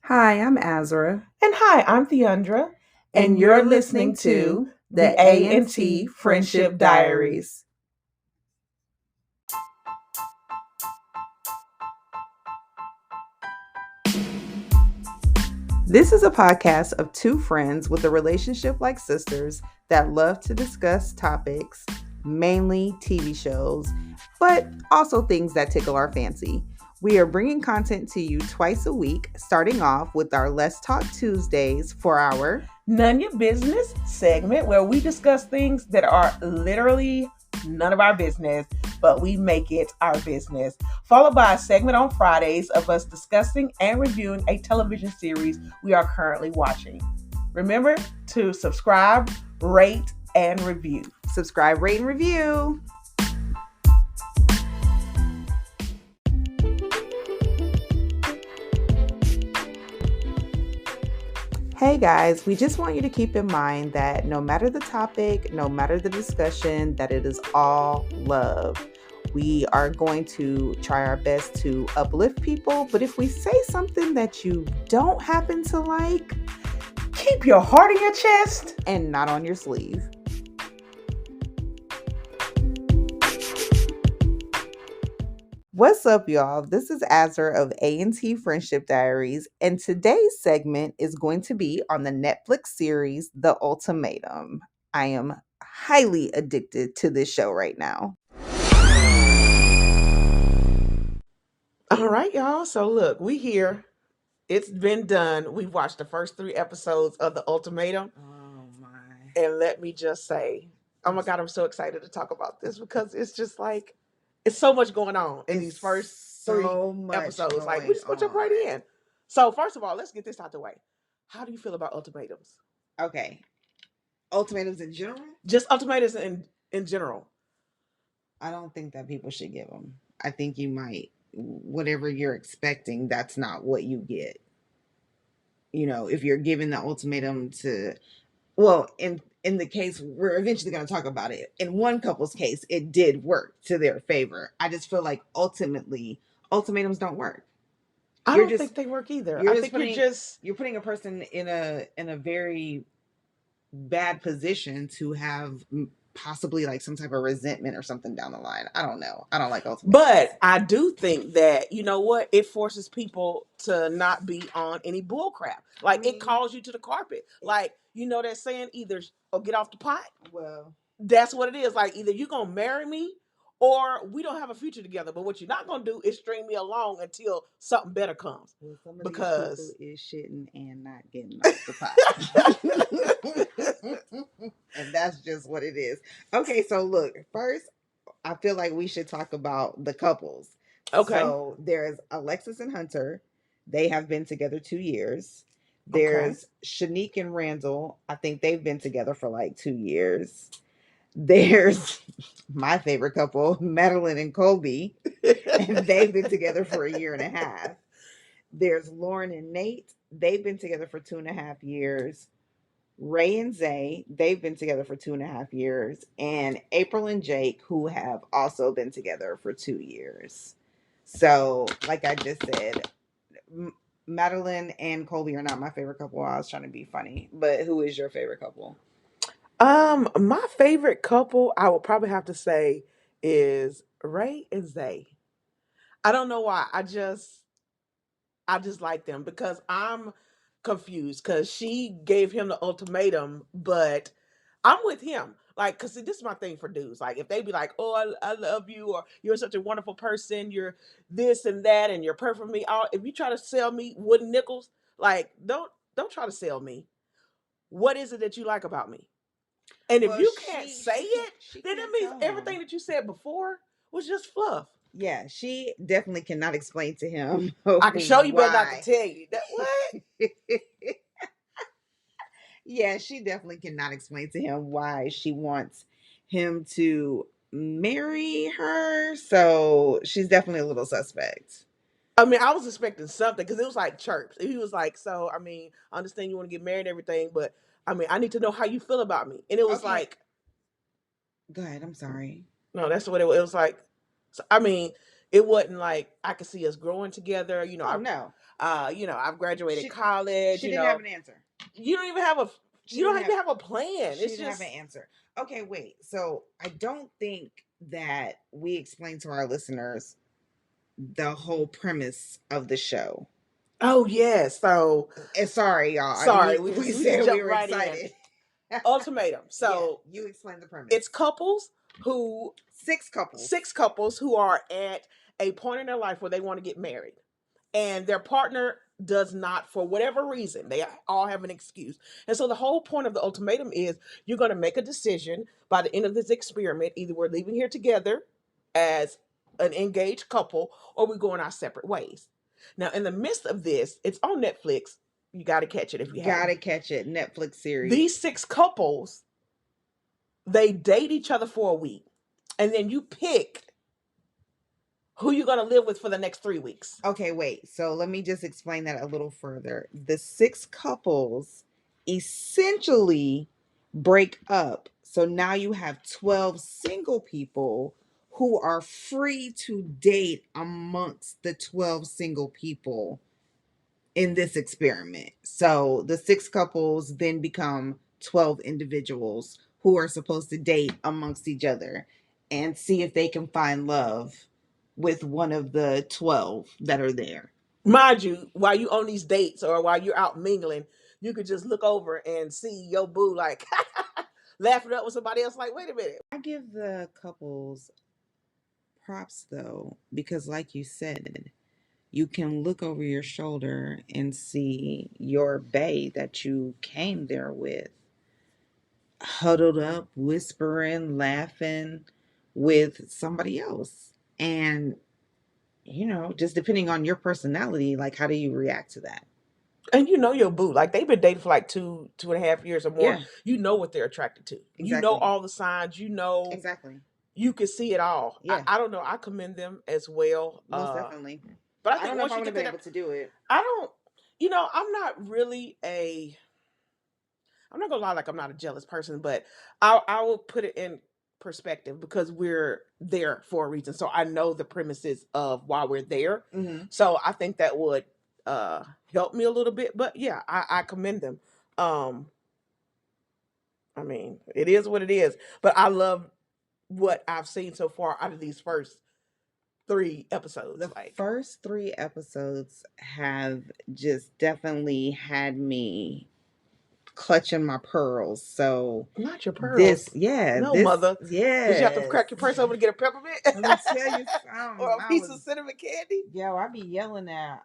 Hi, I'm Azra, And hi, I'm Theandra, and you're listening to the A&T Friendship Diaries. This is a podcast of two friends with a relationship like sisters that love to discuss topics, mainly TV shows, but also things that tickle our fancy. We are bringing content to you twice a week, starting off with our Let's Talk Tuesdays for our None Your Business segment where we discuss things that are literally none of our business, but we make it our business. Followed by a segment on Fridays of us discussing and reviewing a television series we are currently watching. Remember to subscribe, rate, and review. Subscribe, rate, and review. Hey guys, we just want you to keep in mind that no matter the topic, no matter the discussion, that it is all love. We are going to try our best to uplift people, but if we say something that you don't happen to like, keep your heart in your chest and not on your sleeve. What's up, y'all? This is Azra of A&T Friendship Diaries, and today's segment is going to be on the Netflix series The Ultimatum. I am highly addicted to this show right now. All right, y'all. So look, we here. It's been done. We've watched the first 3 episodes of The Ultimatum. Oh my. And let me just say, oh my God, I'm so excited to talk about this because it's just like, it's so much going on in these first three episodes. Like, we just want to jump right in. So, first of all, let's get this out the way. How do you feel about ultimatums? Okay. Ultimatums in general? Just ultimatums in general. I don't think that people should give them. I think you might, whatever you're expecting, that's not what you get. You know, if you're giving the ultimatum to, well, in the case we're eventually going to talk about it, in one couple's case it did work to their favor. I just feel like ultimately ultimatums don't work. I don't think they work either. I think you're putting a person in a very bad position to have possibly like some type of resentment or something down the line. I don't know. I don't like ultimatums. But I do think that, you know what, it forces people to not be on any bull crap. Like, it calls you to the carpet. Like, you know that saying, either or get off the pot. Well, that's what it is. Like, either you're gonna marry me or we don't have a future together. But what you're not gonna do is string me along until something better comes. well, some of because these people is shitting and not getting off the pot. And that's just what it is. Okay, so look, first I feel like we should talk about the couples. Okay. So there's Alexis and Hunter. They have been together 2 years. There's Shanique and Randall. I think they've been together for like 2 years. There's my favorite couple, Madeline and Colby, and they've been together for a year and a half. There's Lauren and Nate. They've been together for 2.5 years. Ray and Zay, they've been together for 2.5 years. And April and Jake, who have also been together for 2 years. So, like I just said, Madeline and Colby are not my favorite couple. I was trying to be funny. But who is your favorite couple? My favorite couple, I would probably have to say, is Ray and Zay. I don't know why. I just like them because I'm confused because she gave him the ultimatum, but I'm with him. Like, cause see, this is my thing for dudes. Like, if they be like, "Oh, I love you," or "You're such a wonderful person," "You're this and that," and "You're perfect for me," all if you try to sell me wooden nickels, like, don't try to sell me. What is it that you like about me? And if you can't say it, then it means everything that you said before was just fluff. Yeah, she definitely cannot explain to him. I can show you, why. but not to tell you that what. Yeah, she definitely cannot explain to him why she wants him to marry her. So she's definitely a little suspect. I mean, I was expecting something because it was like chirps. He was like, "So, I mean, I understand you want to get married and everything, but I mean, I need to know how you feel about me." And it was go ahead. I'm sorry. no, that's what it was. It was like, so, I mean, It wasn't like I could see us growing together. Oh no, I've graduated she college. she didn't have an answer. You don't even have a She you didn't don't have even have a plan. she It's didn't have just an answer. Okay, wait. So I don't think that we explained to our listeners the whole premise of the show. oh yeah. So Sorry, y'all. sorry, We we just said we jumped were right in. excited. Ultimatum. Yeah, So you explained the premise. it's couples who Six couples. six couples who are at a point in their life where they want to get married, and their partner does not, for whatever reason. They all have an excuse. And so the whole point of the ultimatum is you're going to make a decision by the end of this experiment. Either we're leaving here together as an engaged couple, or we're going our separate ways. Now, in the midst of this, it's on Netflix. You got to catch it if you haven't. Gotta catch it. Netflix series. These six couples, they date each other for a week, and then you pick who you're going to live with for the next 3 weeks. Okay, wait. So let me just explain that a little further. The six couples essentially break up. So now you have 12 single people who are free to date amongst the 12 single people in this experiment. So the six couples then become 12 individuals who are supposed to date amongst each other and see if they can find love with one of the 12 that are there. Mind you, while you on these dates or while you're out mingling, you could just look over and see your boo like laughing up with somebody else. Like, wait a minute. I give the couples props though, because like you said, you can look over your shoulder and see your bae that you came there with huddled up, whispering, laughing with somebody else. And, just depending on your personality, like, how do you react to that? And you know your boo. Like they've been dating for like 2.5 years or more. Yeah, You know what they're attracted to. You know exactly. all the signs. Exactly. You can see it all. Yeah, I don't know. I commend them as well. most definitely. But I I don't think know if once I you would get have to been that, able to do it. I don't. I'm not really a. I'm not gonna lie, like I'm not a jealous person, but I will put it in perspective because we're there for a reason. So I know the premises of why we're there. Mm-hmm. So I think that would uh help me a little bit. But yeah, I commend them. Um, I mean, it is what it is. But I love what I've seen so far out of these first 3 episodes. The Like first three episodes have just definitely had me clutching my pearls. So not your pearls. this, yeah, No, this, mother. Did you have to yes. crack your purse open to get a peppermint? Let me tell you Or something. a piece of cinnamon candy? I be yelling at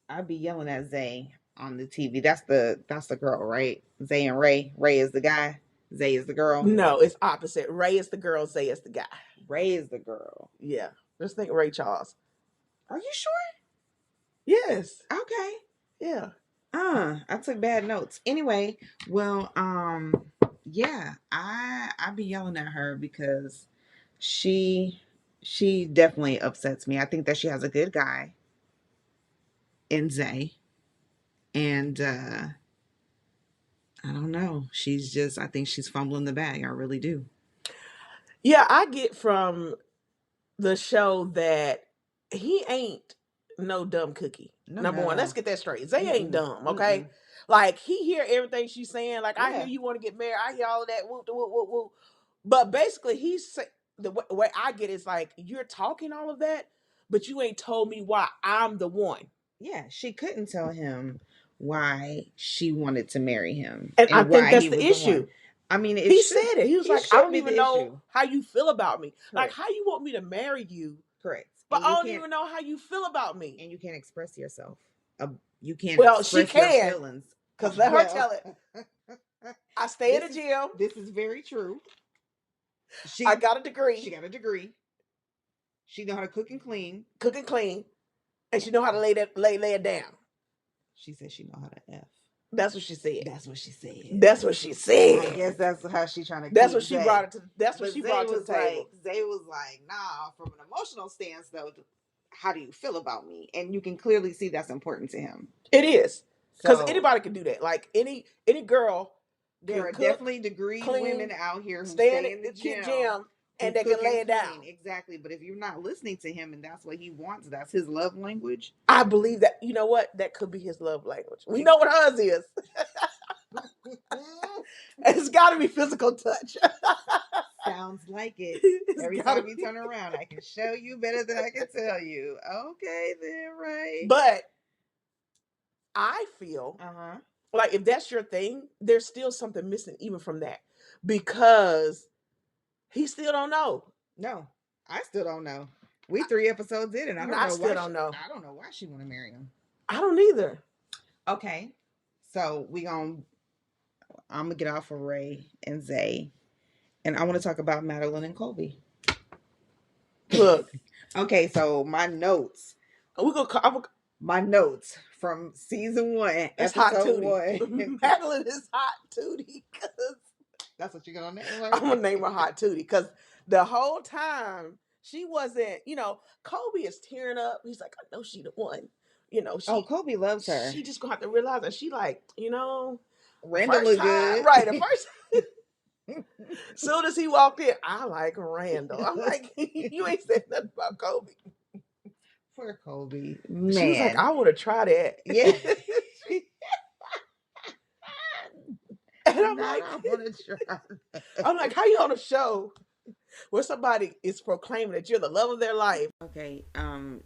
I be yelling at Zay on the TV. That's the girl, right? Zay and Ray. Ray is the guy. Zay is the girl. No, it's opposite. Ray is the girl, Zay is the guy. Ray is the girl. Yeah. Just think Ray Charles. Are you sure? Yes. Okay. Yeah. I took bad notes. Anyway, well, yeah, I be yelling at her because she she definitely upsets me. I think that she has a good guy in Zay, and I don't know. I think she's fumbling the bag. I really do. Yeah, I get from the show that he ain't no dumb cookie. No, Number one, let's no. get that straight. Zay ain't Mm-mm. dumb, okay? Mm-mm. Like he hear everything she's saying. Like I hear Yeah. you want to get married. I hear all of that. Whoop, whoop, whoop, whoop. But basically, the way I get is like you're talking all of that, but you ain't told me why I'm the one. Yeah, she couldn't tell him why she wanted to marry him And I and think why that's he the was the one. issue. I mean, He said it. He was he like, I should don't be even the know issue. how you feel about me. Like, Correct. how you want me to marry you, Correct. but And I you don't can't even know how you feel about me. and you can't express yourself. You can't Well, she express your can, feelings. because let her Well, tell it. I stay in the gym. this is very true. I She got a she degree, got a degree. She know how to cook and clean. cook and clean, and she know how to lay it down. She said she know how to F. That's what she said. That's what she said. That's what she I said. guess that's how she trying to That's keep what she Zay. brought it to. That's what But she brought to the table. Zay was like, nah, from an emotional stance though, how do you feel about me? And you can clearly see that's important to him. It is, because So anybody can do that. Like any girl there can are cook, definitely degree clean, women out here who stay stay in in the the gym gym and He they can cook lay and it down. clean, exactly. But if you're not listening to him and that's what he wants, that's his love language. I believe that. You know what? That could be his love language. We know what hers is. It's got to be physical touch. Sounds like it. It's Every gotta time you be. turn around, I can show you better than I can tell you. Okay, then, right? But I feel Uh huh. like if that's your thing, there's still something missing even from that because he still don't know. No, I still don't know. We 3 episodes in, and I don't I know still why. don't know. I don't know why she want to marry him. I don't either. Okay, so we gonna. I'm gonna get off of Ray and Zay, and I want to talk about Madeline and Colby. Look, Okay, so my notes. we gonna call. My notes from season 1, It's hot episode tootie. 1. Madeline is hot tootie because That's what you're gonna name her. I'm gonna name her hot tootie because the whole time she wasn't. Kobe is tearing up. He's like, I know she the one. Oh, She Colby loves her. she just gonna have to realize that she like Randall first look time good, right. The first soon as he walked in, I like Randall. I'm like, you ain't said nothing about Kobe. Poor Colby, She was like, man. I want to try that. Yeah. And I'm Not like, I want to try. I'm like, how you on a show where somebody is proclaiming that you're the love of their life? Okay.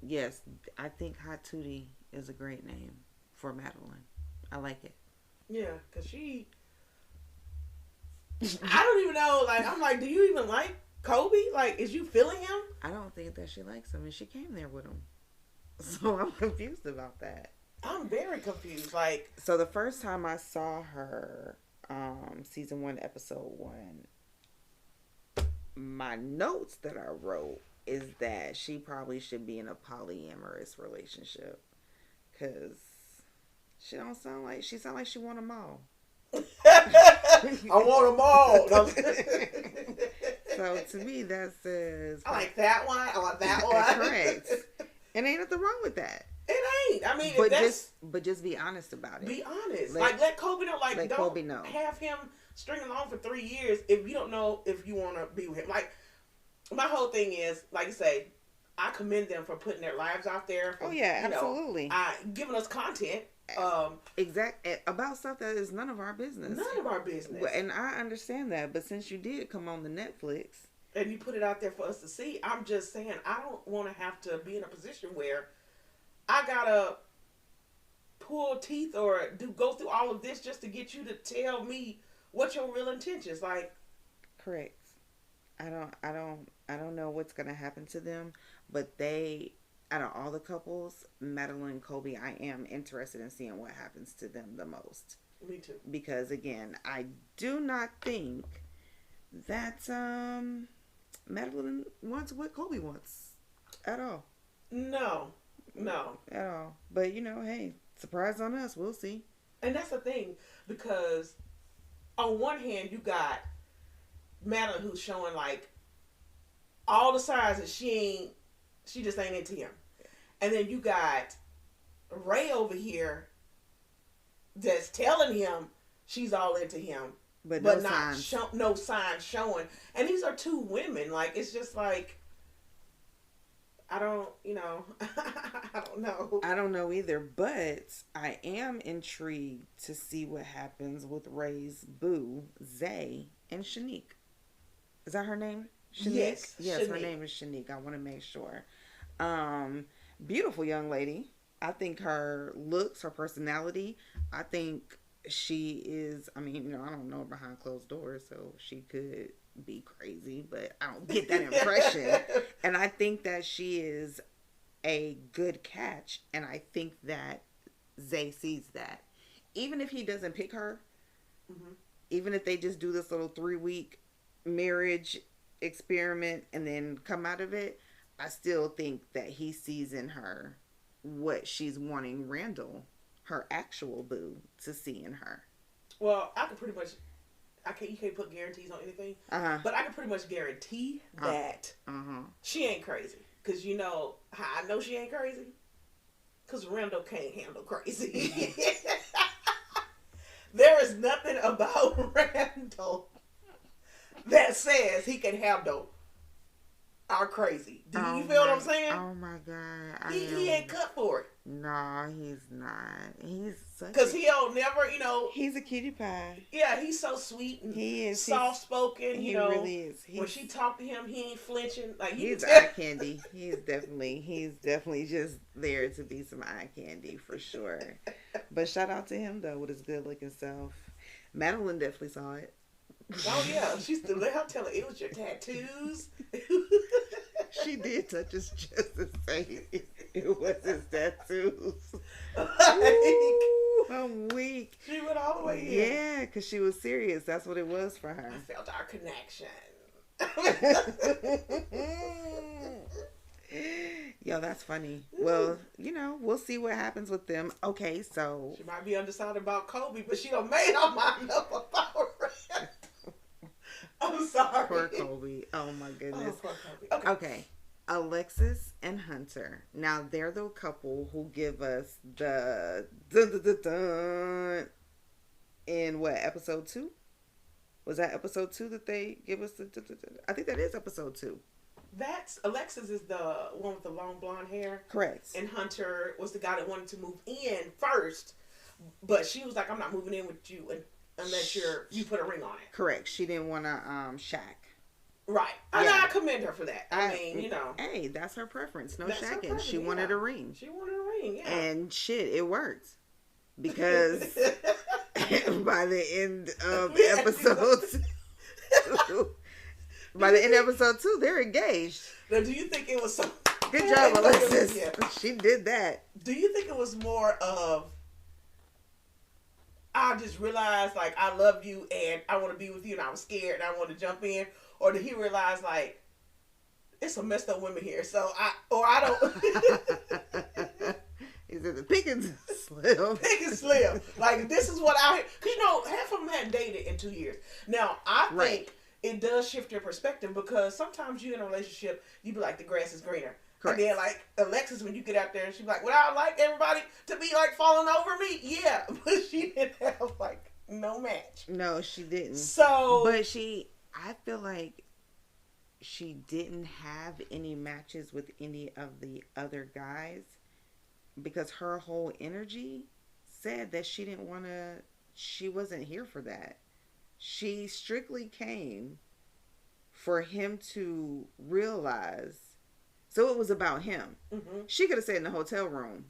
Yes, I think Hot Tootie is a great name for Madeline. I like it. Yeah, because I don't even know. Like, I'm like, do you even like Kobe? Like, is you feeling him? I don't think that she likes him, and she came there with him. So I'm confused about that. I'm very confused. Like, So the first time I saw her, season 1, episode 1, my notes that I wrote is that she probably should be in a polyamorous relationship because she sound like she want them all. I want them all. So to me, that says I like that one. I want that one. correct. And ain't nothing wrong with that. It ain't. I mean, But just be honest about it. Be honest. Let Kobe know. Like, let don't Kobe know. have him string along for 3 years if you don't know if you want to be with him. Like, my whole thing is, like you say, I commend them for putting their lives out there. For, oh yeah, absolutely. Giving us content. About stuff that is none of our business. None of our business. And I understand that, but since you did come on the Netflix and you put it out there for us to see, I'm just saying I don't want to have to be in a position where I gotta pull teeth or go through all of this just to get you to tell me what your real intentions. Like, correct. I don't know what's gonna happen to them, but out of all the couples, Madeline and Kobe, I am interested in seeing what happens to them the most. Me too. Because again, I do not think that Madeline wants what Kobe wants at all. No. At all. But hey, surprise on us. We'll see. And that's the thing, because on one hand you got Madeline who's showing like all the signs that she just ain't into him. And then you got Ray over here that's telling him she's all into him, but no signs. No signs showing. And these are 2 women. Like, it's just like, I don't, I don't know. I don't know either, but I am intrigued to see what happens with Ray's boo, Zay, and Shanique. Is that her name? Shanique? Yes, Shanique. Her name is Shanique. I want to make sure. Beautiful young lady. I think her looks, her personality, I think she is, I don't know her behind closed doors, so she could be crazy, but I don't get that impression. And I think that she is a good catch, and I think that Zay sees that. Even if he doesn't pick her, even if they just do this little 3-week marriage experiment and then come out of it, I still think that he sees in her what she's wanting Randall, her actual boo, to see in her. Well, I can pretty much, you can't put guarantees on anything, but I can pretty much guarantee that she ain't crazy. Because you know how I know she ain't crazy? Because Randall can't handle crazy. There is nothing about Randall that says he can handle are crazy. Do you Oh feel what my, I'm saying? oh my God. I He am. ain't cut for it. No, he's not. He's such Cause a. he'll never, He's a cutie pie. yeah, he's so sweet and He is. soft spoken. He really is. When she talked to him, he ain't flinching. Like you can He's tell. eye candy. He's definitely just there to be some eye candy for sure. But shout out to him though with his good looking self. Madeline definitely saw it. Oh yeah, she still let her tell her it was your tattoos. She did touch his chest and say it was his tattoos. Like, Ooh, I'm weak. she went all the way in. Yeah, because she was serious. That's what it was for her. I felt our connection. Yo, that's funny. Well, we'll see what happens with them. Okay, so She might be undecided about Kobe, but she done made her mind up about it. I'm sorry. poor Kobe. Oh my goodness. Oh, poor Kobe. Okay. Okay. Alexis and Hunter. Now they're the couple who give us the dun, dun, dun, dun, in what, episode 2? Was that episode 2 that they give us the dun, dun, dun? I think that is episode 2. That's Alexis is the one with the long blonde hair. Correct. And Hunter was the guy that wanted to move in first, but she was like, "I'm not moving in with you unless you put a ring on it." Correct. She didn't want to shack. Right. And Yeah. I commend her for that. I mean, Hey, that's her preference. No that's her shacking. preference, She wanted a ring. She wanted a ring, yeah. And shit, it worked. Because by the end of episode 2, by the end of episode 2, they're engaged. Now, do you think it was so? Good job, Alexis. Yeah. She did that. Do you think it was more of, I just realized like I love you and I want to be with you and I was scared and I want to jump in, or did he realize like it's some messed up women here, so I don't. Is it the pickings slim? Pick and slim. Like this is what because half of them hadn't dated in 2 years. Now I think it does shift your perspective because sometimes you're in a relationship, you be like the grass is greener. Correct. And then like Alexis, when you get out there, and she's like, "Would I like everybody to be like falling over me?" Yeah, but she didn't have like no match. No, she didn't. So, but I feel like she didn't have any matches with any of the other guys because her whole energy said that she didn't want to. She wasn't here for that. She strictly came for him to realize. So it was about him. Mm-hmm. She could have stayed in the hotel room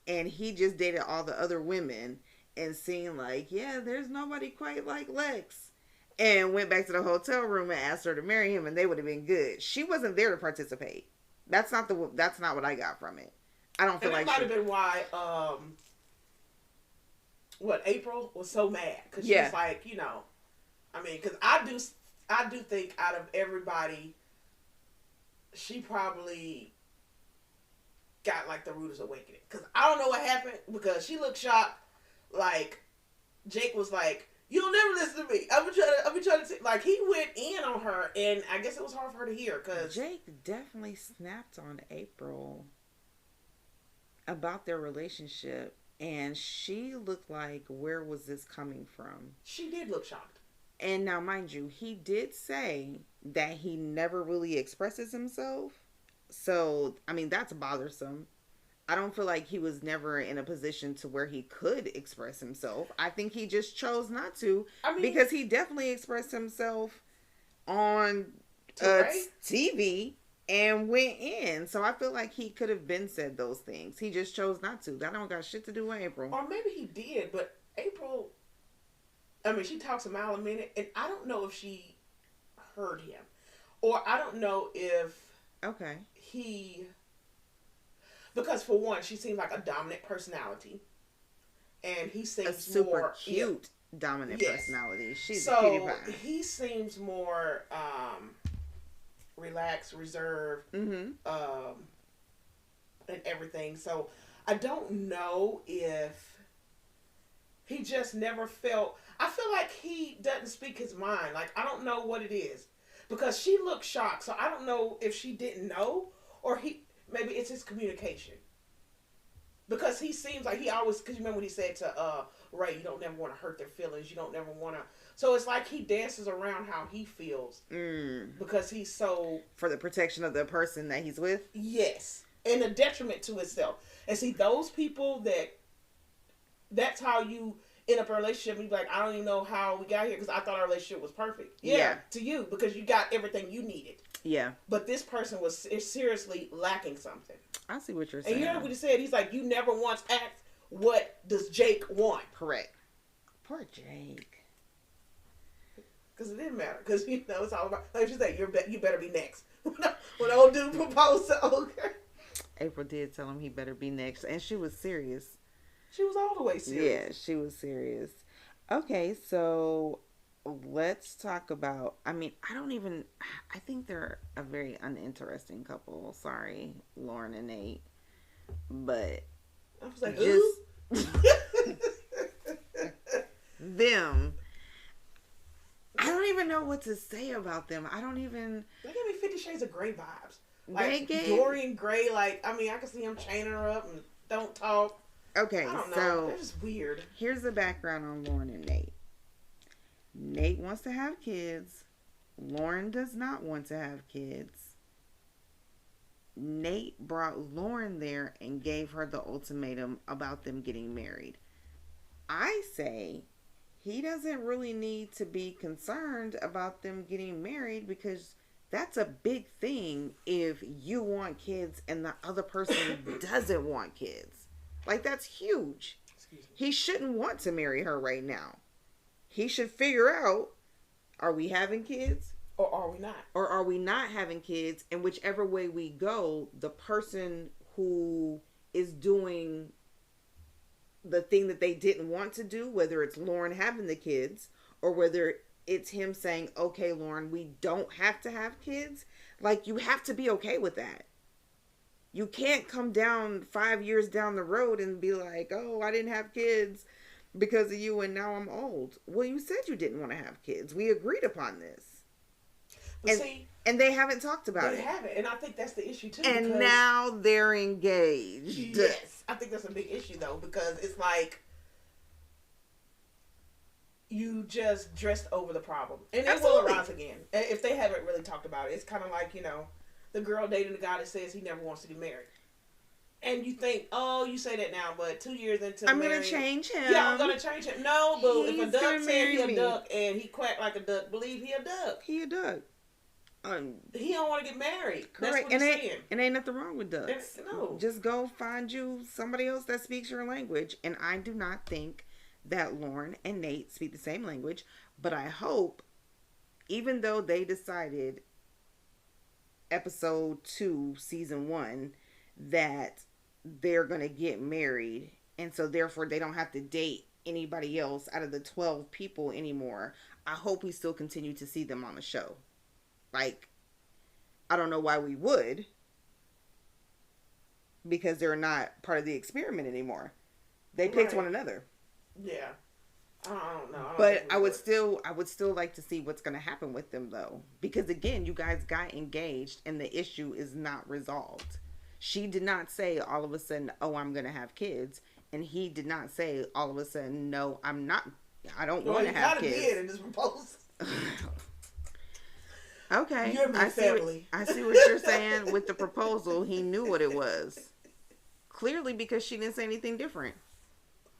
and he just dated all the other women and seen like, yeah, there's nobody quite like Lex, and went back to the hotel room and asked her to marry him and they would have been good. She wasn't there to participate. That's not what I got from it. I don't feel like that might have been why April was so mad because she was like, I mean, because I do think out of everybody, she probably got like the rudest awakening. Because I don't know what happened because she looked shocked. Like, Jake was like, "You'll never listen to me. I've been trying to like, he went in on her, and I guess it was hard for her to hear because Jake definitely snapped on April about their relationship, and she looked like, where was this coming from? She did look shocked. And now, mind you, he did say that he never really expresses himself. So, I mean, that's bothersome. I don't feel like he was never in a position to where he could express himself. I think he just chose not to. Because he definitely expressed himself on TV and went in. So I feel like he could have been said those things. He just chose not to. That don't got shit to do with April. Or maybe he did, but April... I mean, she talks a mile a minute, and I don't know if she heard him. Or I don't know if he... Because for one, she seemed like a dominant personality. And he seems a super cute dominant personality. She's a cutie pie. He seems more relaxed, reserved, and everything. So I don't know if he just never felt... I feel like he doesn't speak his mind. Like, I don't know what it is. Because she looked shocked. So I don't know if she didn't know or maybe it's his communication. Because he seems like he always, because you remember what he said to Ray, you don't never want to hurt their feelings, you don't never want to, so it's like he dances around how he feels because he's so, for the protection of the person that he's with. Yes, and a detriment to himself. And see, those people that's how you end up a relationship and you be like, I don't even know how we got here because I thought our relationship was perfect. Yeah, to you, because you got everything you needed. Yeah. But this person was seriously lacking something. I see what you're saying. And you know what he said? He's like, you never once asked, what does Jake want? Correct. Poor Jake. Because it didn't matter. Because, you know, it's all about, like you said, you better be next. When old dude proposed to Olga. April did tell him he better be next. And she was serious. She was all the way serious. Yeah, she was serious. Okay, so let's talk about, I think they're a very uninteresting couple. Sorry, Lauren and Nate. But I was like, just them. I don't even know what to say about them. They gave me 50 Shades of Grey vibes. Like Dorian Gray, I can see him chaining her up and don't talk. Okay, I don't know. so They're just weird. Here's the background on Lauren and Nate. Nate wants to have kids. Lauren does not want to have kids. Nate brought Lauren there and gave her the ultimatum about them getting married. I say he doesn't really need to be concerned about them getting married because that's a big thing if you want kids and the other person doesn't want kids. Like, that's huge. He shouldn't want to marry her right now. He should figure out, are we having kids? Or are we not? Or are we not having kids? And whichever way we go, the person who is doing the thing that they didn't want to do, whether it's Lauren having the kids or whether it's him saying, okay, Lauren, we don't have to have kids. Like, you have to be okay with that. You can't come down 5 years down the road and be like, oh, I didn't have kids because of you and now I'm old. Well, you said you didn't want to have kids. We agreed upon this. And they haven't talked about it. They haven't. And I think that's the issue too. And now they're engaged. Yes. I think that's a big issue though, because it's like you just dressed over the problem. And it will arise again. If they haven't really talked about it. It's kind of like, the girl dating the guy that says he never wants to get married. And you think, oh, you say that now, but 2 years into I'm going to change him. Yeah, I'm going to change him. No, boo. If a duck said he a duck and he quacked like a duck, believe he a duck. He a duck. He don't want to get married. Correct. That's what he's saying. And ain't nothing wrong with ducks. No. Just go find you somebody else that speaks your language. And I do not think that Lauren and Nate speak the same language. But I hope, even though they decided episode 2, season 1, that they're going to get married. And so therefore they don't have to date anybody else out of the 12 people anymore. I hope we still continue to see them on the show. Like, I don't know why we would. Because they're not part of the experiment anymore. They picked one another. Yeah. I don't know. But I would still like to see what's going to happen with them, though. Because, again, you guys got engaged and the issue is not resolved. She did not say all of a sudden, oh, I'm going to have kids. And he did not say all of a sudden, no, I'm not. I don't want to have kids. He kind of did and just proposed. Okay. You're my family. I see what you're saying with the proposal. He knew what it was. Clearly because she didn't say anything different.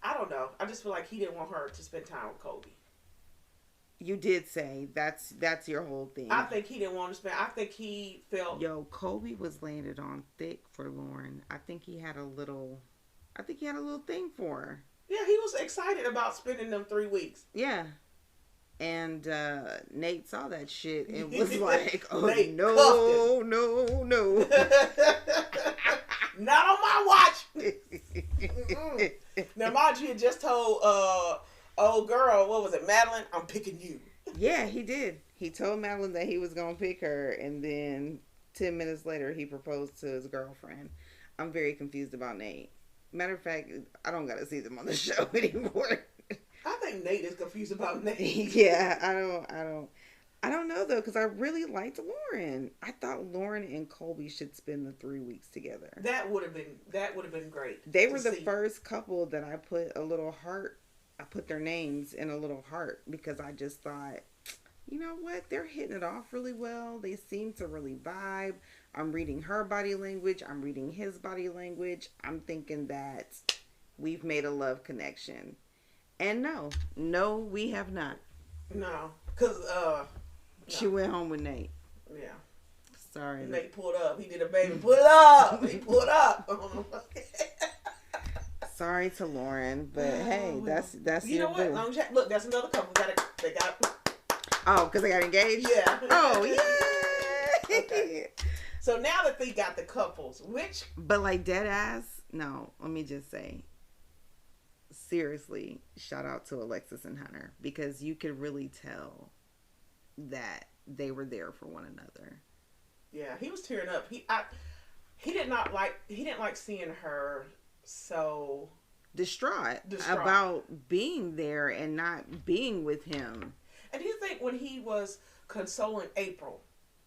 I don't know. I just feel like he didn't want her to spend time with Kobe. You did say that's your whole thing. I think he didn't want to spend. I think he felt. Yo, Kobe was landed on thick for Lauren. I think he had a little thing for her. Yeah, he was excited about spending them 3 weeks. Yeah. And Nate saw that shit and was like, oh, no. Not on my watch. Now, mind you, had just told old girl, what was it, Madeline, I'm picking you. Yeah, he did. He told Madeline that he was going to pick her, and then 10 minutes later, he proposed to his girlfriend. I'm very confused about Nate. Matter of fact, I don't got to see them on the show anymore. I think Nate is confused about Nate. Yeah, I don't. I don't know though, because I really liked Lauren. I thought Lauren and Colby should spend the 3 weeks together. That would have been great They to were the see. first couple that I put a little heart. I put their names in a little heart because I just thought, you know what? They're hitting it off really well. They seem to really vibe. I'm reading her body language. I'm reading his body language. I'm thinking that we've made a love connection. And no, no, we have not. No, cause She no, went home with Nate. yeah. Sorry. Nate pulled up. He did a baby. Pull up. He pulled up. Sorry to Lauren, but hey, that's You your know what? boo. Look, that's another couple. They got. Oh, because they got engaged. Yeah. Oh yeah. Okay. So now that they got the couples, which But like dead ass, no. Let me just say, seriously, shout out to Alexis and Hunter because you could really tell that they were there for one another. yeah, he was tearing up. He didn't like seeing her so Distraught distraught. about being there and not being with him. And do you think when he was consoling April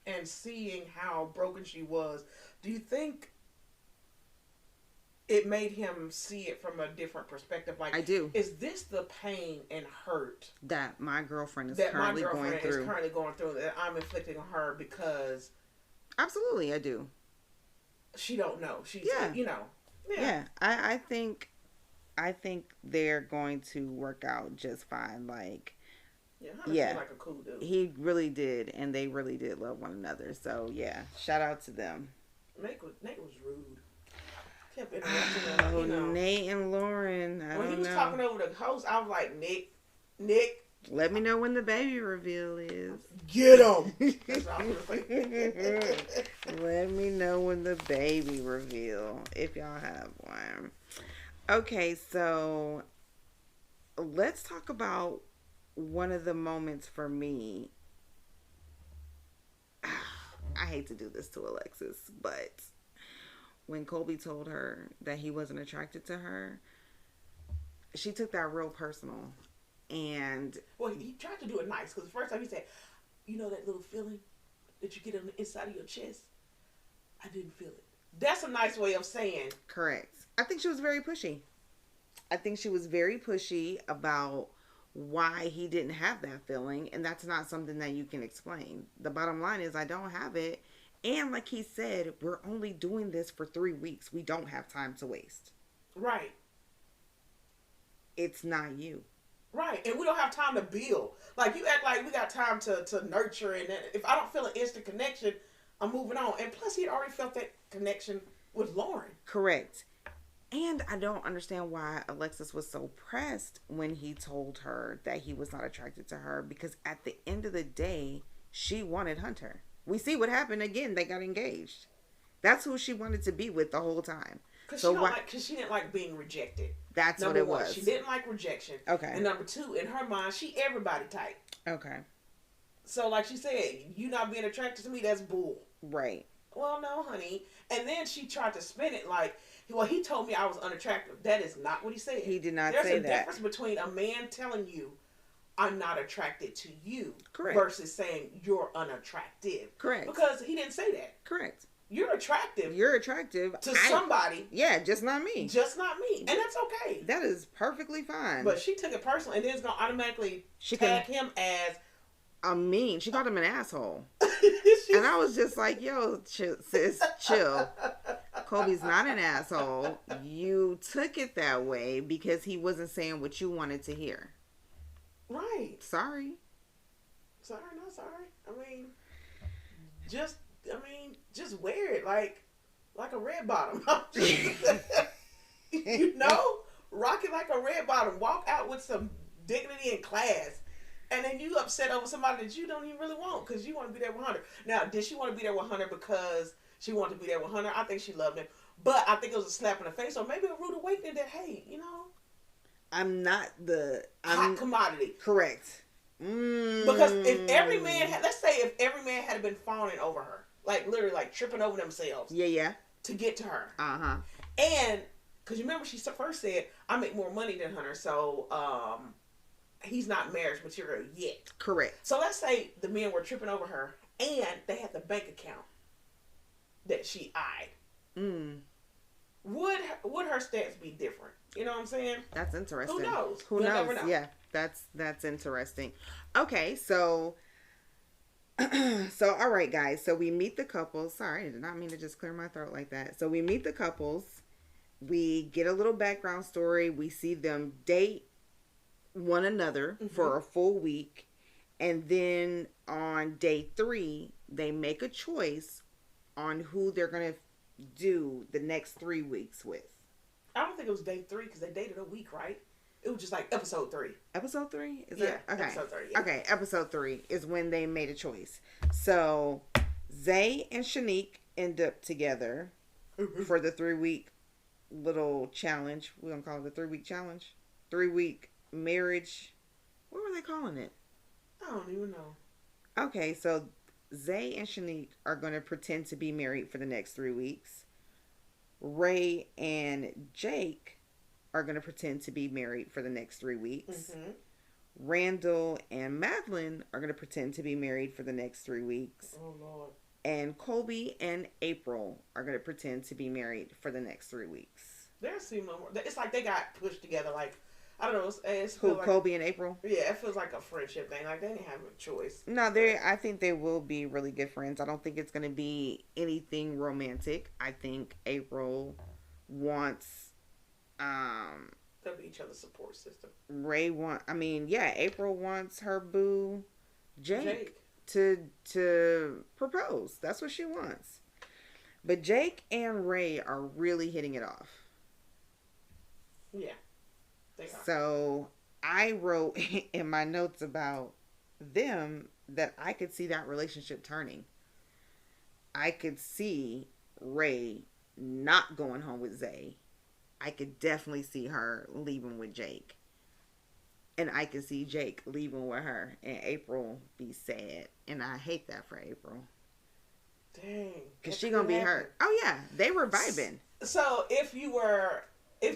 and seeing how broken she was, do you think it made him see it from a different perspective? Like, I do. is this the pain and hurt That my girlfriend is that my currently going girlfriend is through. currently going through that I'm inflicting on her because Absolutely, I do. she don't know? She's, Yeah. yeah. Yeah, I think they're going to work out just fine. Like, Yeah, Hunter yeah, seemed like a cool dude. he really did, and they really did love one another. So yeah, shout out to them. Nate was rude. Kept interrupting Oh, her, Nate and Lauren, I When he don't was know. talking over the host, I was like, Nick, Let me know when the baby reveal is. get him. That's what I was gonna say. Let me know when the baby reveal, if y'all have one. Okay, so let's talk about one of the moments for me. I hate to do this to Alexis, but when Colby told her that he wasn't attracted to her, she took that real personal. And Well, he tried to do it nice because the first time he said, "You know that little feeling that you get on the inside of your chest? I didn't feel it." That's a nice way of saying. correct. I think she was very pushy. I think she was very pushy about why he didn't have that feeling, and that's not something that you can explain. The bottom line is I don't have it, and like he said, we're only doing this for 3 weeks. We don't have time to waste. Right. It's not you. Right. And we don't have time to build. Like, you act like we got time to nurture. And if I don't feel an instant connection, I'm moving on. And plus, he had already felt that connection with Lauren. Correct. And I don't understand why Alexis was so pressed when he told her that he was not attracted to her, because at the end of the day, she wanted Hunter. We see what happened again. They got engaged. That's who she wanted to be with the whole time. Because So why? she didn't like being rejected. That's Number what it one, was. she didn't like rejection. Okay. And number two, in her mind, she everybody type. Okay. So, like she said, you not being attracted to me, that's bull. Right. Well, no, honey. And then she tried to spin it like, well, he told me I was unattractive. That is not what he said. He did not There's say a that. difference between a man telling you, I'm not attracted to you, Correct. versus saying you're unattractive. Correct. Because he didn't say that. Correct. You're attractive You're attractive to somebody, Yeah, just not me. just not me. And that's okay. That is perfectly fine. But she took it personal, and then it's going to automatically She tag him as I mean, she called him an asshole. She's- And I was just like, yo, sis, chill. Kobe's not an asshole. You took it that way because he wasn't saying what you wanted to hear. Right. Sorry. Sorry, not sorry. Just wear it like a red bottom. Rock it like a red bottom. Walk out with some dignity and class. And then you upset over somebody that you don't even really want because you want to be there with Hunter. Now, did she want to be there with Hunter because she wanted to be there with Hunter? I think she loved him. But I think it was a slap in the face, or maybe a rude awakening that, hey, I'm not the hot commodity. Correct. Because if every man had been fawning over her, like literally like tripping over themselves Yeah. to get to her. Uh-huh. And because you remember she first said, I make more money than Hunter, so he's not marriage material yet. Correct. So let's say the men were tripping over her and they had the bank account that she eyed. Mm. Would her stance be different? You know what I'm saying? That's interesting. Who knows? Who We'll knows? never know. Yeah, that's interesting. Okay, so so all right, guys. So we meet the couples. Sorry, I did not mean to just clear my throat like that. So we meet the couples. We get a little background story. We see them date one another for a full week, and then on day 3, they make a choice on who they're gonna do the next 3 weeks with. I don't think it was day 3 because they dated a week, right? It was just like episode 3. Episode 3? Is Yeah, that okay? episode 3. Yeah. Okay, episode 3 is when they made a choice. So Zay and Shanique end up together for the 3-week little challenge. We're gonna call it the 3-week challenge. 3-week marriage. What were they calling it? I don't even know. Okay, so Zay and Shanique are gonna pretend to be married for the next 3 weeks. Ray and Jake are going to pretend to be married for the next 3 weeks. Randall and Madeline are going to pretend to be married for the next 3 weeks. Oh, Lord. And Colby and April are going to pretend to be married for the next 3 weeks. There seem no more. It's like they got pushed together. Like, I don't know. It's Who, like, Colby and April? Yeah, it feels like a friendship thing. Like, they didn't have a choice. No, I think they will be really good friends. I don't think it's going to be anything romantic. I think April wants they'll be each other's support system. April wants her boo Jake. to propose. That's what she wants. But Jake and Ray are really hitting it off. Yeah, they are. So I wrote in my notes about them that I could see that relationship turning. I could see Ray not going home with Zay. I could definitely see her leaving with Jake. And I could see Jake leaving with her and April be sad. And I hate that for April. Dang. Because she going to be hurt. Oh, yeah. They were vibing. So if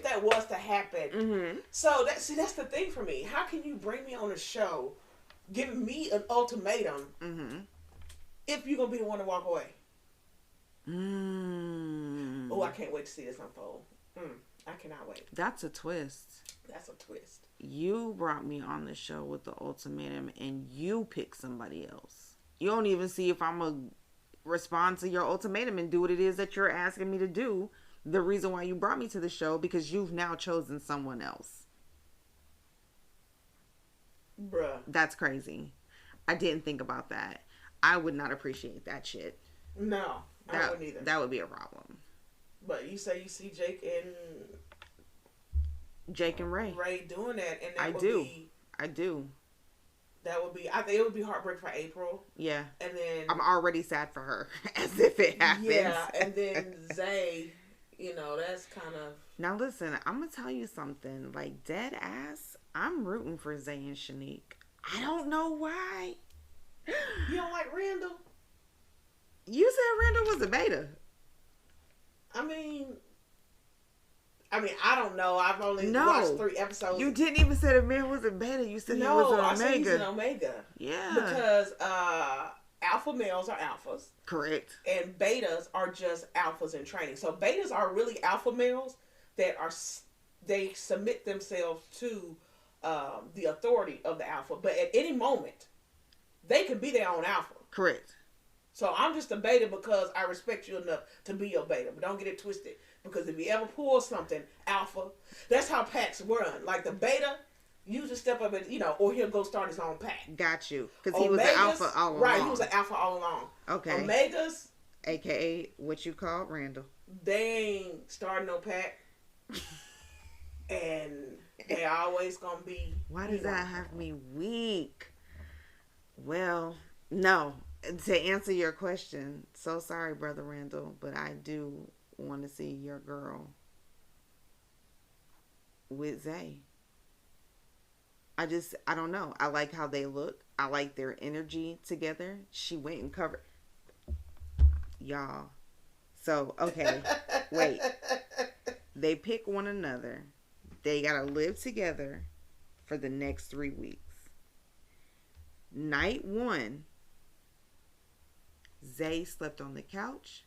that was to happen, so that's the thing for me. How can you bring me on a show giving me an ultimatum if you're going to be the one to walk away? Oh, I can't wait to see this unfold. I cannot wait. That's a twist. That's a twist. You brought me on the show with the ultimatum and you pick somebody else. You don't even see if I'm going to respond to your ultimatum and do what it is that you're asking me to do. The reason why you brought me to the show, because you've now chosen someone else. Bruh. That's crazy. I didn't think about that. I would not appreciate that shit. No, I wouldn't either. That would be a problem. But you say you see Jake and Ray. Ray doing that, and I do. That would be. I think it would be heartbreak for April. Yeah. And then I'm already sad for her, as if it happens. Yeah, and then Zay, that's kind of. Now listen, I'm gonna tell you something. Like dead ass, I'm rooting for Zay and Shanique. I don't know why. You don't like Randall? You said Randall was a beta. I mean, I don't know. I've only watched 3 episodes. You didn't even say the man was a beta. You said he was an omega. I said he's an omega. Yeah. Because alpha males are alphas. Correct. And betas are just alphas in training. So betas are really alpha males that they submit themselves to the authority of the alpha. But at any moment, they can be their own alpha. Correct. So I'm just a beta because I respect you enough to be your beta. But don't get it twisted. Because if you ever pull something, alpha, that's how packs run. Like the beta, you just step up and, or he'll go start his own pack. Got you. Because he was an alpha all along. Right, he was an alpha all along. Okay. Omegas. AKA what you call Randall. They ain't starting no pack. And they always going to be. Why does that have me weak? Well, no. To answer your question, so sorry, Brother Randall, but I do want to see your girl with Zay. I don't know. I like how they look. I like their energy together. She went and covered. Y'all. So, okay. Wait. They pick one another. They got to live together for the next 3 weeks. Night one, Zay slept on the couch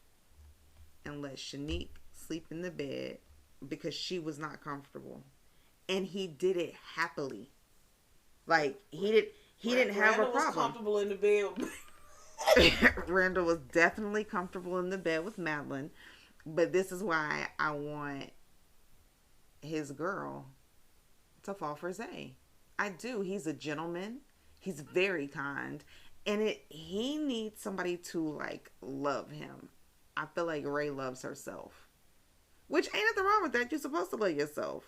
and let Shanique sleep in the bed because she was not comfortable. And he did it happily. Like he didn't have a Randall was problem. comfortable in the bed. Randall was definitely comfortable in the bed with Madeline. But this is why I want his girl to fall for Zay. I do. He's a gentleman. He's very kind. And he needs somebody to like love him. I feel like Ray loves herself. Which ain't nothing wrong with that. You're supposed to love yourself.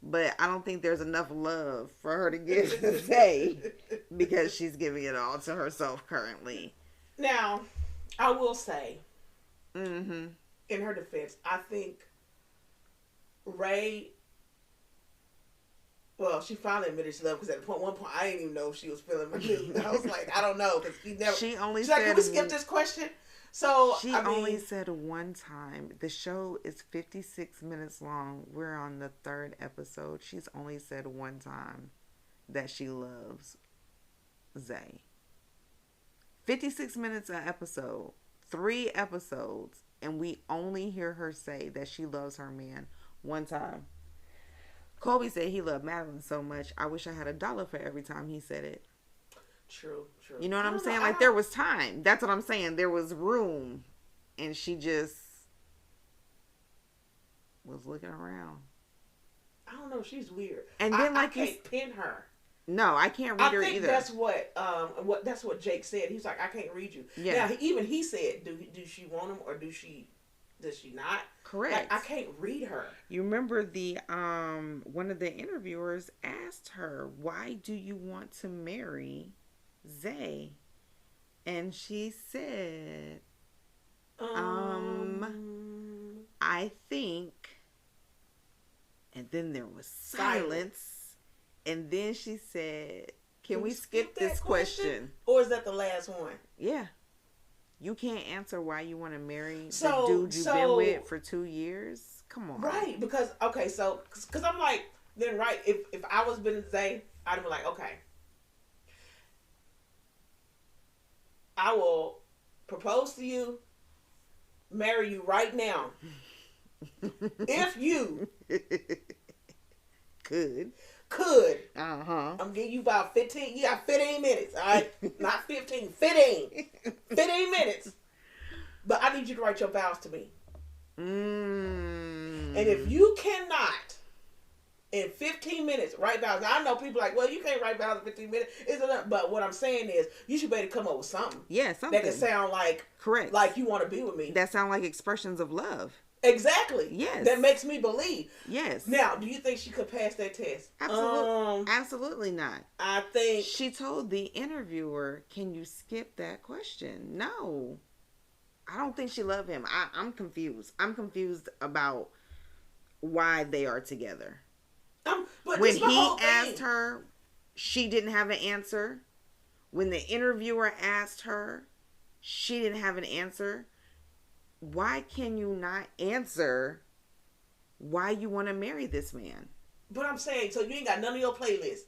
But I don't think there's enough love for her to give to Zay because she's giving it all to herself currently. Now, I will say, Mm-hmm. in her defense, I think Ray. Well, she finally admitted she loved because at one point I didn't even know if she was feeling me. I was like, I don't know because she never. She only She's said. Like, can we skip this question? So she only said one time. The show is 56 minutes long. We're on the 3rd episode. She's only said one time that she loves Zay. 56 minutes an episode, 3 episodes, and we only hear her say that she loves her man one time. Colby said he loved Madeline so much. I wish I had $1 for every time he said it. True. You know what I'm saying? Like, there was time. That's what I'm saying. There was room. And she just was looking around. I don't know. She's weird. And then, I can't pin her. No, I can't read her either. That's that's what Jake said. He's like, I can't read you. Yeah. Now, even he said, do she want him or does she not? Correct. Like, I can't read her. You remember the one of the interviewers asked her, why do you want to marry Zay? And she said, I think, and then there was silence. And then she said, can we skip this question? Or is that the last one? Yeah. You can't answer why you want to marry the dude you've been with for 2 years? Come on. Right. Because I'm like, then right, if I was been Zay, I'd be like, okay, I will propose to you, marry you right now. If you could. I'm giving you about 15. You got 15 minutes, all right? Not 15, 15. 15 minutes. But I need you to write your vows to me. And if you cannot, in 15 minutes, write vows. Now, I know people like, well, you can't write vows in 15 minutes. But what I'm saying is, you should be able to come up with something. Yeah, something. That can sound like, correct, like you want to be with me. That sound like expressions of love. Exactly. Yes. That makes me believe. Yes. Now, do you think she could pass that test? Absolutely not. I think she told the interviewer, "Can you skip that question?" No, I don't think she loved him. I'm confused. I'm confused about why they are together. But when he asked her, she didn't have an answer. When the interviewer asked her, she didn't have an answer. Why can you not answer why you want to marry this man? But I'm saying, so you ain't got none of your playlist.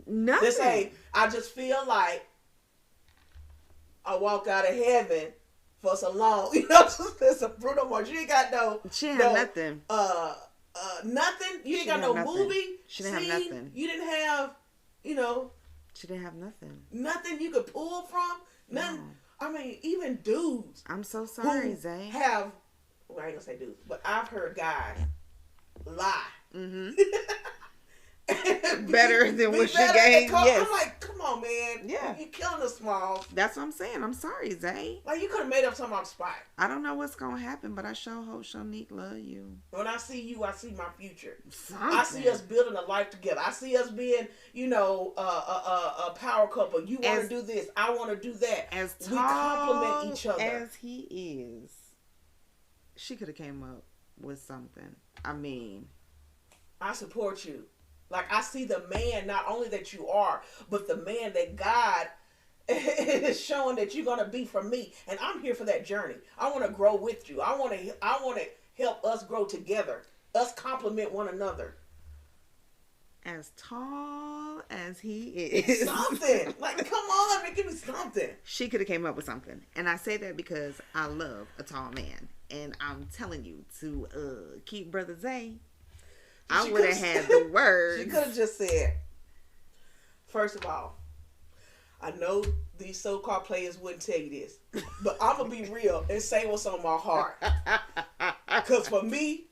Nothing. This ain't, I just feel like I walked out of heaven for so long. You know, there's a Bruno Mars. You ain't got no. She didn't have nothing. Nothing. You ain't got no movie. She didn't have nothing. You didn't have, She didn't have nothing. Nothing you could pull from. Nothing. No. I mean, even dudes. I'm so sorry, Zay. Well, I ain't gonna say dudes, but I've heard guys lie. Mm-hmm. better than what you gave. Yes. I'm like, come on, man. Yeah. You're killing the Smalls. That's what I'm saying. I'm sorry, Zay. Like, you could have made up something on the spot. I don't know what's going to happen, but I sure hope Shanique love you. When I see you, I see my future. Something. I see us building a life together. I see us being, a power couple. You want to do this. I want to do that. As we complement each other. As he is, she could have came up with something. I mean, I support you. Like, I see the man, not only that you are, but the man that God is showing that you're going to be for me. And I'm here for that journey. I want to grow with you. I want to help us grow together. Us complement one another. as tall as he is. Something. Like, come on, man, give me something. She could have came up with something. And I say that because I love a tall man. And I'm telling you, to keep Brother Zay, I would have had the words. She could have just said, first of all, I know these so-called players wouldn't tell you this, but I'm going to be real and say what's on my heart. Because for me...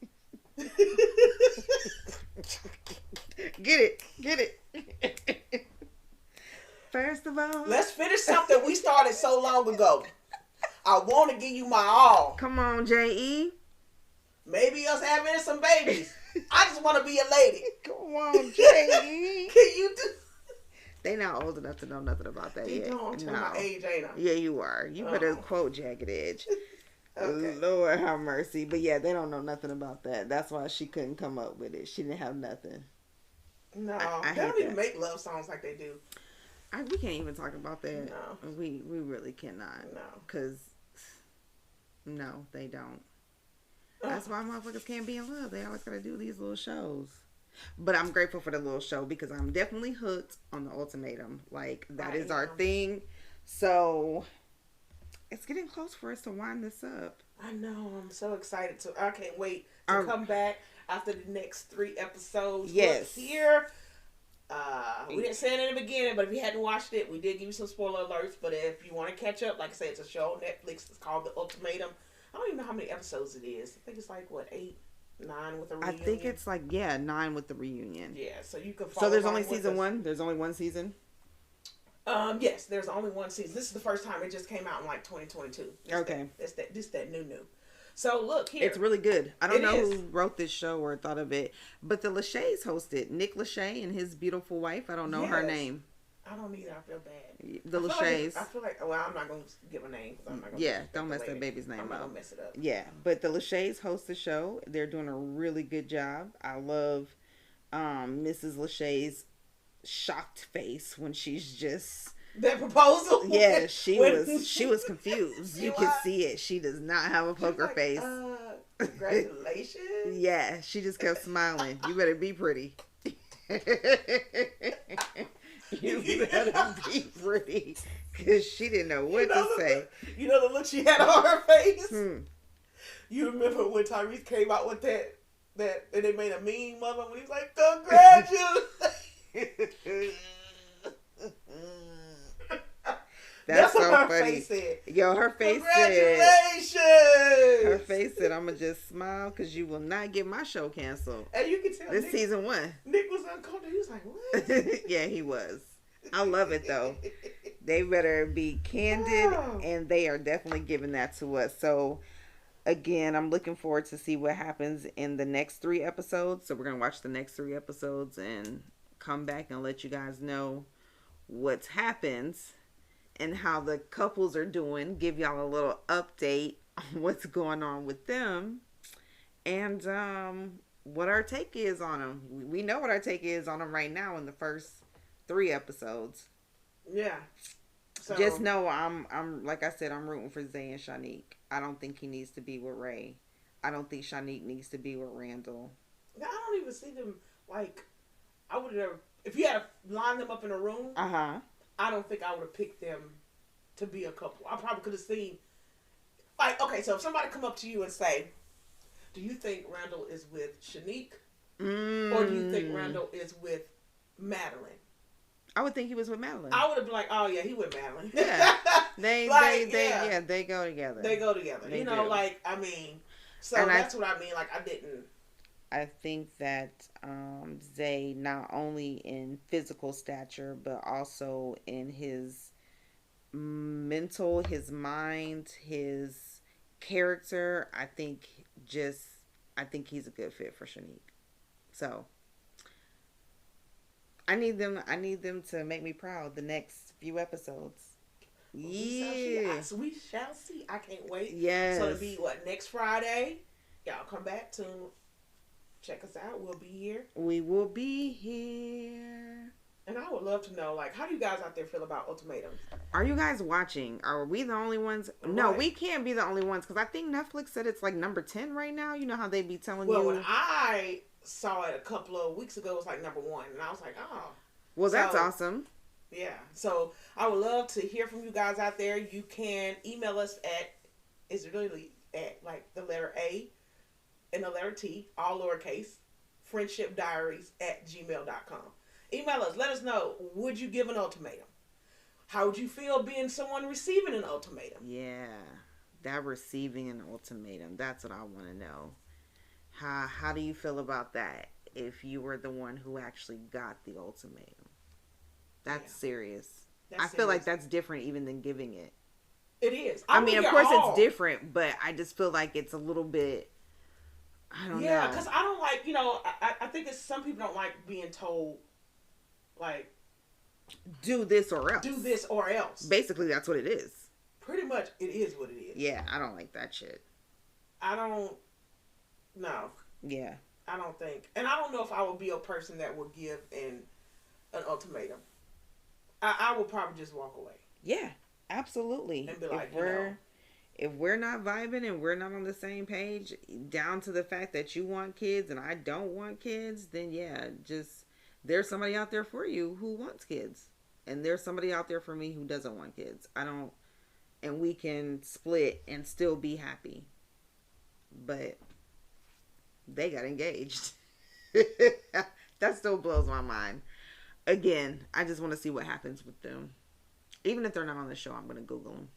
Get it. First of all, let's finish something we started so long ago. I want to give you my all. Come on, J.E. Maybe us having some babies. I just want to be a lady. Come on, J.E. Can you do? They not old enough to know nothing about that yet. Don't. I'm telling my age, ain't I? Yeah, you are. You better quote Jagged Edge. Okay. Lord have mercy. But yeah, they don't know nothing about that. That's why she couldn't come up with it. She didn't have nothing. No, they don't even make love songs like they do. We can't even talk about that. No. We really cannot. No. Because, no, they don't. That's why motherfuckers can't be in love. They always got to do these little shows. But I'm grateful for the little show because I'm definitely hooked on the ultimatum. Like, that is our thing. So, it's getting close for us to wind this up. I know. I'm so excited. I can't wait to come back after the next 3 episodes. Yes. Look here. We didn't say it in the beginning, but if you hadn't watched it, we did give you some spoiler alerts. But if you want to catch up, like I said, it's a show on Netflix. It's called The Ultimatum. I don't even know how many episodes it is. I think it's like, 8, 9 with the reunion. I think it's like, 9 with the reunion. Yeah, so you can follow. So there's only season 1? There's only one season? Yes, there's only one season. This is the first time it just came out in like 2022. Okay. This that new. So look here. It's really good. I don't know who wrote this show or thought of it, but the Lachey's hosted. Nick Lachey and his beautiful wife. I don't know her name. I don't either. I feel bad. The Lachey's. I feel like, well, I'm not going to give a name. I'm not gonna don't mess that baby's name up. I'm not going to mess it up. Yeah, but the Lachey's host the show. They're doing a really good job. I love Mrs. Lachey's shocked face when she's just... That proposal? Yeah, she was confused. You could see it. She does not have a poker face. Congratulations. Yeah, she just kept smiling. You better be pretty. You better be pretty. Because she didn't know what to say. You know the look she had on her face? You remember when Tyrese came out with that and they made a meme of him when he was like, congratulations. That's what so her funny. Face said. Yo, her face Congratulations. said. Her face said, "I'm gonna just smile because you will not get my show canceled." And you can tell this season 1. Nick was uncomfortable. He was like, "What?" Yeah, he was. I love it though. They better be candid, and they are definitely giving that to us. So, again, I'm looking forward to see what happens in the next 3 episodes. So we're gonna watch the next 3 episodes and come back and let you guys know what's happened and how the couples are doing, give y'all a little update on what's going on with them, and what our take is on them. We know what our take is on them right now in the first 3 episodes. Yeah. So, just know I'm like I said, I'm rooting for Zay and Shanique. I don't think he needs to be with Ray. I don't think Shanique needs to be with Randall. I don't even see them, like, I would have, if you had lined them up in a room, I don't think I would have picked them to be a couple. I probably could have seen, like, okay, so if somebody come up to you and say, do you think Randall is with Shanique? Or do you think Randall is with Madeline? I would think he was with Madeline. I would have been like, oh yeah, he with Madeline. Yeah. They go together. They go together. They you know, do. Like, I mean, so and that's what I mean. Like, I didn't. I think that Zay, not only in physical stature, but also in his mental, his mind, his character, I think he's a good fit for Shanique. So I need them to make me proud the next few episodes. Yeah. We shall see. I can't wait. Yes. So it'll be next Friday. Y'all come back to check us out. We'll be here. We will be here. And I would love to know, like, how do you guys out there feel about ultimatums? Are you guys watching? Are we the only ones? Right. No, we can't be the only ones because I think Netflix said it's like number 10 right now. You know how they be telling you. Well, when I saw it a couple of weeks ago. It was like #1, and I was like, oh. Well, that's So awesome. yeah. So I would love to hear from you guys out there. You can email us at, it's really at like the letter A and the letter T, all lowercase, friendshipdiaries@gmail.com. Email us. Let us know. Would you give an ultimatum? How would you feel being someone receiving an ultimatum? Yeah, that receiving an ultimatum. That's what I want to know. How do you feel about that? If you were the one who actually got the ultimatum, that's serious. I feel like that's different even than giving it. It is. I mean, of course it's different, but I just feel like it's a little bit. I don't know. Yeah, because I don't like. I think it's some people don't like being told, like, do this or else. Do this or else. Basically, that's what it is. Pretty much, it is what it is. Yeah, I don't like that shit. I don't. No. Yeah. I don't think, and I don't know if I would be a person that would give an ultimatum. I would probably just walk away. Yeah, absolutely. And be like, if we're not vibing and we're not on the same page, down to the fact that you want kids and I don't want kids, then yeah, just there's somebody out there for you who wants kids, and there's somebody out there for me who doesn't want kids. And we can split and still be happy. But they got engaged. That still blows my mind. Again, I just want to see what happens with them. Even if they're not on the show, I'm going to Google them.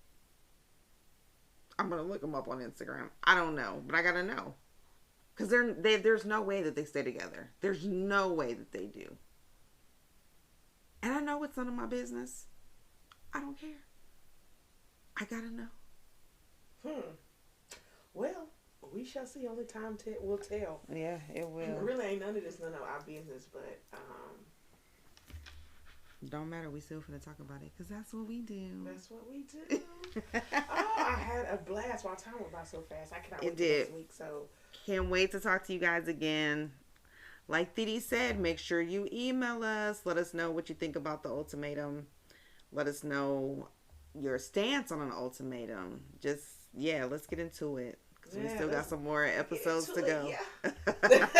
I'm going to look them up on Instagram. I don't know, but I got to know. Because there's no way that they stay together. There's no way that they do. And I know it's none of my business. I don't care. I got to know. Well, we shall see. Only time will tell. Yeah, it will. Really ain't none of this none of our business, but don't matter. We still finna talk about it because that's what we do. That's what we do. I had a blast. While time went by so fast, I cannot wait till next week. So can't wait to talk to you guys again. Like Thidi said, make sure you email us. Let us know what you think about the ultimatum. Let us know your stance on an ultimatum. Just let's get into it. We still got some more episodes to go. Yeah. Let's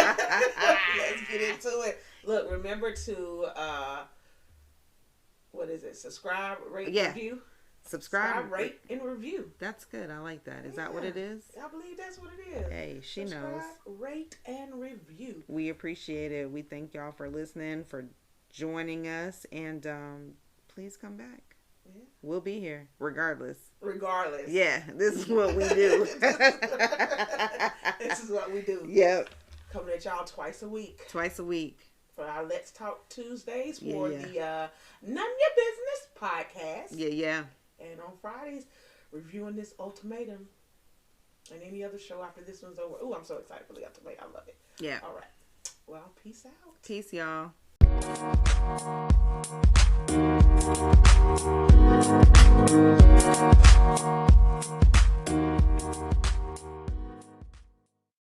get into it. Look, remember to what is it? Subscribe, rate, review. Subscribe, rate, and review. That's good. I like that. Is that what it is? I believe that's what it is. Hey, she knows. Rate, and review. We appreciate it. We thank y'all for listening, for joining us, and please come back. Yeah. We'll be here regardless. Yeah, this is what we do. This is what we do. Yep. Coming at y'all twice a week. For our Let's Talk Tuesdays for the None Your Business podcast. Yeah. And on Fridays, reviewing this ultimatum and any other show after this one's over. Ooh, I'm so excited for the ultimatum. I love it. Yeah. All right. Well, peace out. Peace, y'all.